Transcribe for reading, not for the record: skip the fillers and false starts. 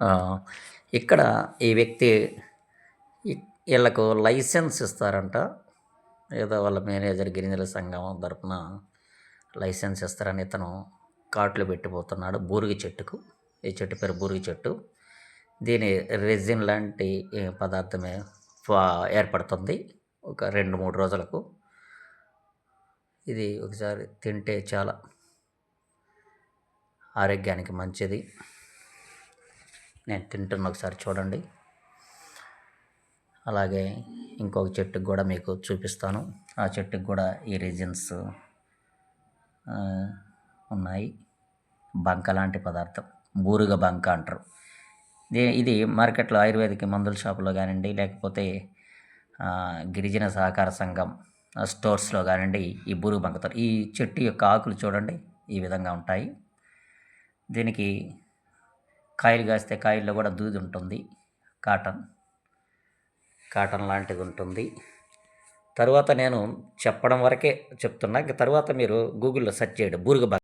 ఆ, ఇక్కడ ఈ వ్యక్తి వీళ్ళకు లైసెన్స్ ఇస్తారంట. ఏదో వాళ్ళ మేనేజర్ గిరిజన సంఘం తరపున లైసెన్స్ ఇస్తారని ఇతను కాట్లు పెట్టిపోతున్నాడు బూరుగి చెట్టుకు. ఈ చెట్టు పేరు బూరుగి చెట్టు. దీని రెజిన్ లాంటి పదార్థమే ఏర్పడుతుంది ఒక 2-3 రోజులకు. ఇది ఒకసారి తింటే చాలా ఆరోగ్యానికి మంచిది. నేను తింటున్న ఒకసారి చూడండి. అలాగే ఇంకొక చెట్టుకు కూడా మీకు చూపిస్తాను. ఆ చెట్టుకు కూడా ఈ రెజిన్స్ ఉన్నాయి. బంక లాంటి పదార్థం, బూరుగ బంక అంటారు. ఇది మార్కెట్లో ఆయుర్వేదిక్ మందుల షాపులో కానివ్వండి, లేకపోతే గిరిజన సహకార సంఘం స్టోర్స్లో కానివ్వండి, ఈ బూరుగ బంకతో. ఈ చెట్టు యొక్క ఆకులు చూడండి ఈ విధంగా ఉంటాయి. దీనికి కాయలు కాస్తే కాయల్లో కూడా దూది ఉంటుంది, కాటన్ లాంటిది ఉంటుంది. తరువాత నేను చెప్పడం వరకే చెప్తున్నా, తర్వాత మీరు గూగుల్లో సెర్చ్ చేయండి బూరుగ బంక.